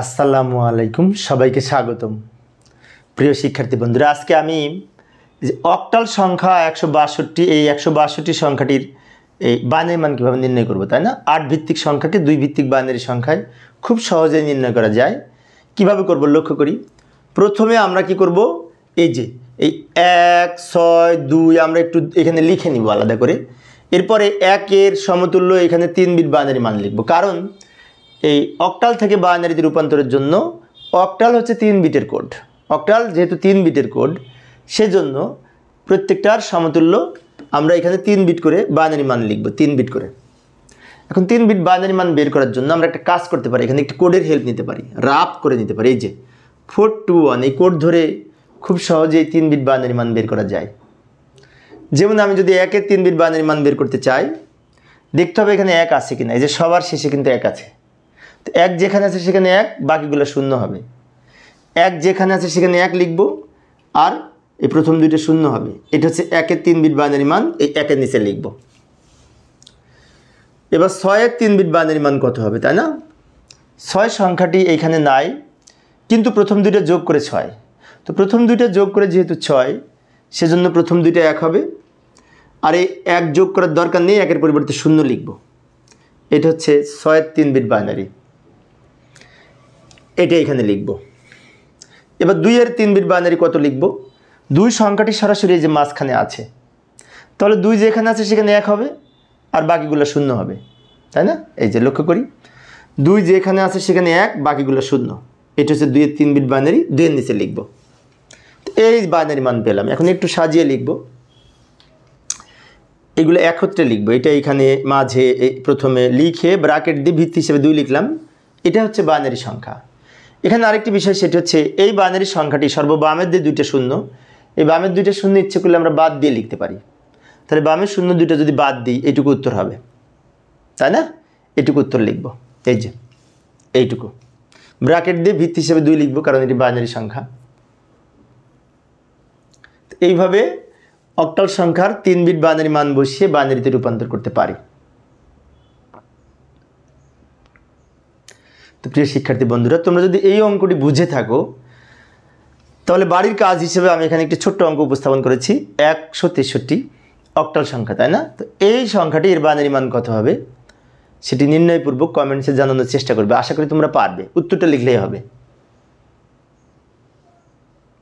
আসসালামু আলাইকুম, সবাইকে স্বাগতম। প্রিয় শিক্ষার্থী বন্ধুরা, আজকে আমি অক্টাল সংখ্যা 162, এই 162 সংখ্যাটির এই বাইনারি মান কীভাবে নির্ণয় করব, তাই না? 8 ভিত্তিক সংখ্যাটি 2 ভিত্তিক বাইনারি সংখ্যায় খুব সহজেই নির্ণয় করা যায়। কিভাবে করব লক্ষ্য করি। প্রথমে আমরা কি করব, এই 1, 6, 2 আমরা একটু এখানে লিখে নিব আলাদা করে। এরপরে 1 এর সমতুল্য এখানে 3 বিট বাইনারি মান লিখব, কারণ এই অক্টাল থেকে বাইনারিতে রূপান্তরের জন্য অক্টাল হচ্ছে 3 বিটের কোড। অক্টাল যেহেতু 3 বিটের কোড, সেজন্য প্রত্যেকটার সমতুল্য আমরা এখানে 3 বিট করে বাইনারি মান লিখব, 3 বিট করে। এখন 3 বিট বাইনারি মান বের করার জন্য আমরা একটা কাজ করতে পারি, এখানে একটি কোডের হেল্প নিতে পারি, রাফ করে নিতে পারি। এই যে 421 এই কোড ধরে খুব সহজেই 3 বিট বাইনারি মান বের করা যায়। যেমন আমি যদি 1 এর 3 বিট বাইনারি মান বের করতে চাই, দেখতে হবে এখানে 1 আছে কিনা। এই যে সবার শেষে কিন্তু 1 আছে, তো 1 যেখানে আছে সেখানে 1, বাকিগুলো শূন্য হবে। 1 যেখানে আছে সেখানে 1 লিখব, আর এই প্রথম দুইটা শূন্য হবে। এটা হচ্ছে 1 এর 3 বিট বাইনারি মান, এই 1 এর নিচে লিখব। এবার 6 এর 3 বিট বাইনারি মান কত হবে, তাই না? 6 সংখ্যাটি এইখানে নাই, কিন্তু প্রথম দুইটা যোগ করে 6। তো প্রথম দুইটা যোগ করে যেহেতু 6, সেজন্য প্রথম দুইটা 1 হবে। আর এই 1 যোগ করার দরকার নেই, 1 এর পরিবর্তে শূন্য লিখব। এটা হচ্ছে 6 এর 3 বিট বাইনারি, এটা এখানে লিখব। এবার 2 এর 3 বিট বাইনারি কত লিখব? 2 সংখ্যাটি সরাসরি এই যে মাঝখানে আছে, তাহলে 2 যেখানে আছে সেখানে 1 হবে, আর বাকিগুলো শূন্য হবে, তাই না? এই যে লক্ষ্য করি, 2 যেখানে আছে সেখানে 1, বাকিগুলো শূন্য। এটা হচ্ছে 2 এর 3 বিট বাইনারি, 2 এর নিচে লিখব। এই বাইনারি মান পেলাম। এখন একটু সাজিয়ে লিখব, এগুলো একত্রে লিখব। এটা এখানে মাঝে প্রথমে লিখে ব্র্যাকেট দিয়ে ভিত্তি হিসেবে 2 লিখলাম। এটা হচ্ছে বাইনারি সংখ্যা। এখানে আরেকটি বিষয়, সেটা হচ্ছে এই বাইনারি সংখ্যাটি সর্ববামের দিয়ে 2টা শূন্য, এই বামের 2টা শূন্য ইচ্ছে করলে আমরা বাদ দিয়ে লিখতে পারি। তাহলে বামের শূন্য 2টা যদি বাদ দিই, এইটুকু উত্তর হবে, তাই না? এইটুকু উত্তর লিখব। এই যে এইটুকু ব্র্যাকেট দিয়ে ভিত্তি হিসেবে 2 লিখব, কারণ এটি বাইনারি সংখ্যা। এইভাবে অক্টাল সংখ্যার 3 বিট বাইনারি মান বসিয়ে বাইনারিতে রূপান্তর করতে পারি। তো প্রিয় শিক্ষার্থী বন্ধুরা, তোমরা যদি এই অঙ্কটি বুঝে থাকো, তাহলে বাড়ির কাজ হিসেবে আমি এখানে একটি ছোট্ট অঙ্ক উপস্থাপন করেছি। 163 অক্টাল সংখ্যা, তাই না? তো এই সংখ্যাটি এর বাইনারি মান কত হবে সেটি নির্ণয়পূর্বক কমেন্টসে জানানোর চেষ্টা করবে। আশা করি তোমরা পারবে, উত্তরটা লিখলেই হবে।